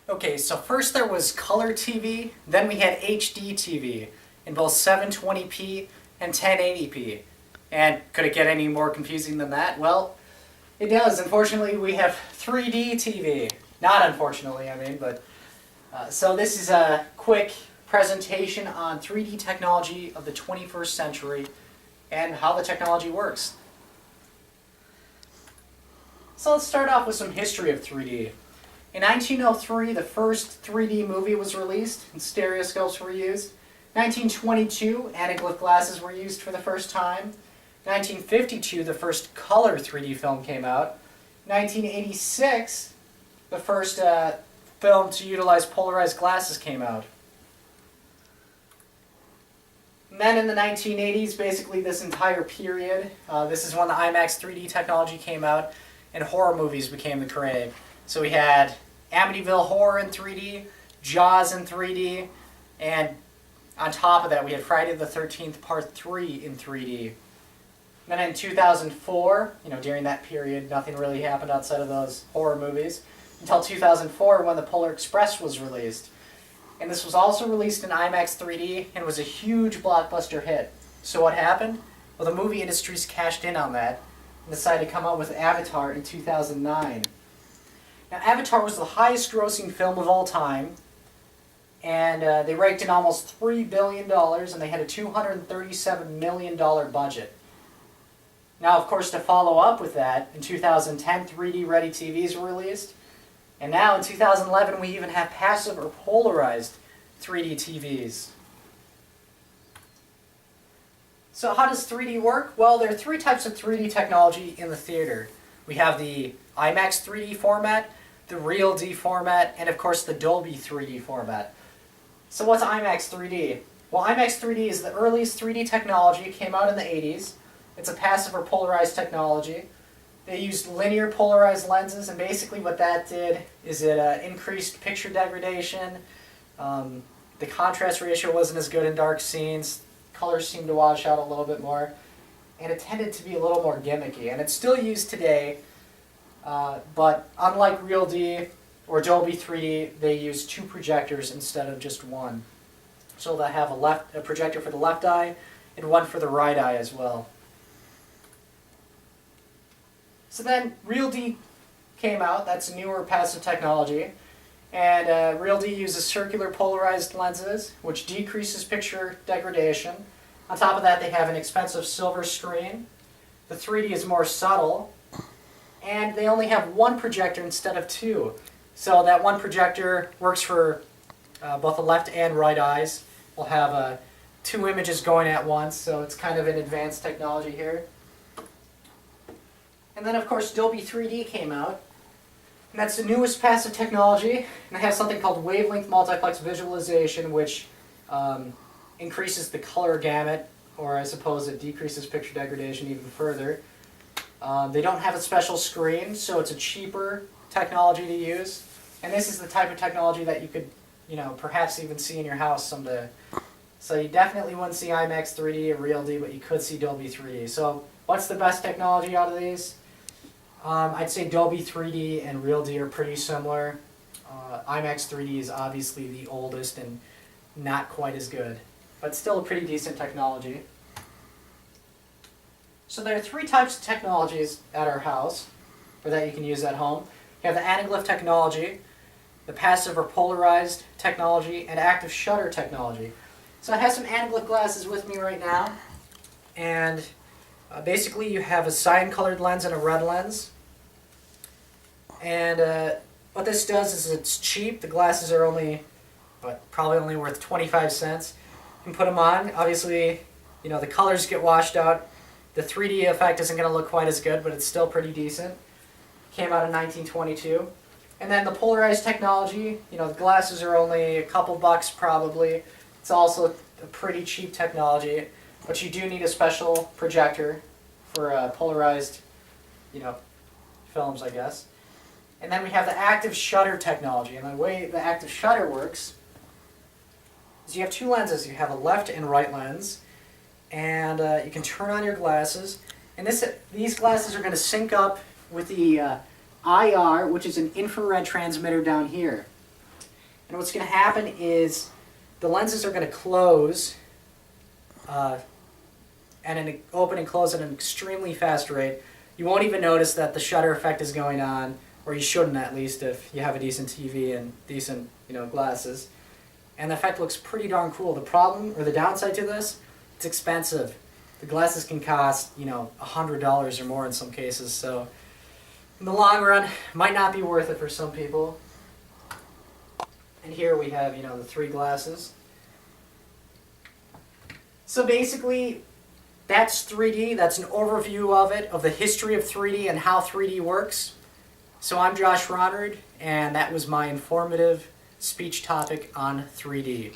Okay, so first there was color TV, then we had HD TV in both 720p and 1080p. And could it get any more confusing than that? Well, it does. Unfortunately, we have 3D TV. Not unfortunately, I mean, but... so this is a quick presentation on 3D technology of the 21st century and how the technology works. So let's start off with some history of 3D. In 1903, the first 3D movie was released and stereoscopes were used. 1922, anaglyph glasses were used for the first time. 1952, the first color 3D film came out. 1986, the first film to utilize polarized glasses came out. And then in the 1980s, basically this entire period, this is when the IMAX 3D technology came out and horror movies became the craze. So we had Amityville Horror in 3D, Jaws in 3D, and on top of that we had Friday the 13th Part 3 in 3D. Then in 2004, during that period, nothing really happened outside of those horror movies, until 2004 when the Polar Express was released. And this was also released in IMAX 3D and was a huge blockbuster hit. So what happened? Well, the movie industries cashed in on that and decided to come out with Avatar in 2009. Now, Avatar was the highest grossing film of all time, and they raked in almost $3 billion, and they had a $237 million budget. Now, of course, to follow up with that, in 2010, 3D-ready TVs were released, and now in 2011, we even have passive or polarized 3D TVs. So how does 3D work? Well, there are three types of 3D technology in the theater. We have the IMAX 3D format, the RealD format, and of course the Dolby 3D format. So what's IMAX 3D? Well, IMAX 3D is the earliest 3D technology. It came out in the 80s. It's a passive or polarized technology. They used linear polarized lenses, and basically what that did is it increased picture degradation. The contrast ratio wasn't as good in dark scenes. Colors seemed to wash out a little bit more. And it tended to be a little more gimmicky. And it's still used today, but unlike RealD or Dolby 3D, they use two projectors instead of just one. So they'll have a projector for the left eye and one for the right eye as well. So then RealD came out. That's a newer passive technology. And RealD uses circular polarized lenses, which decreases picture degradation. On top of that, they have an expensive silver screen. The 3D is more subtle. And they only have one projector instead of two. So that one projector works for both the left and right eyes. We'll have two images going at once, so it's kind of an advanced technology here. And then, of course, Dolby 3D came out. And that's the newest passive technology. And it has something called wavelength multiplex visualization, which increases the color gamut, or I suppose it decreases picture degradation even further. They don't have a special screen, so it's a cheaper technology to use. And this is the type of technology that you could, perhaps even see in your house someday. So you definitely wouldn't see IMAX 3D or RealD, but you could see Dolby 3D. So what's the best technology out of these? I'd say Dolby 3D and RealD are pretty similar. IMAX 3D is obviously the oldest and not quite as good, but still a pretty decent technology. So there are three types of technologies at our house, or that you can use at home. You have the anaglyph technology, the passive or polarized technology, and active shutter technology. So I have some anaglyph glasses with me right now, and basically you have a cyan-colored lens and a red lens. And what this does is it's cheap. The glasses are probably only worth 25 cents. You can put them on. Obviously, the colors get washed out. The 3D effect isn't going to look quite as good, but it's still pretty decent. Came out in 1922. And then the polarized technology, the glasses are only a couple bucks probably. It's also a pretty cheap technology, but you do need a special projector for polarized, films, I guess. And then we have the active shutter technology. And the way the active shutter works is you have two lenses. You have a left and right lens. And you can turn on your glasses. And these glasses are going to sync up with the IR, which is an infrared transmitter down here. And what's going to happen is the lenses are going to close and open and close at an extremely fast rate. You won't even notice that the shutter effect is going on, or you shouldn't at least if you have a decent TV and decent, glasses. And the effect looks pretty darn cool. The problem, or the downside to this, it's expensive. The glasses can cost, $100 or more in some cases, so in the long run, might not be worth it for some people. And here we have, the 3 glasses. So basically, that's 3D. That's an overview of it, of the history of 3D and how 3D works. So I'm Josh Ronard, and that was my informative speech topic on 3D.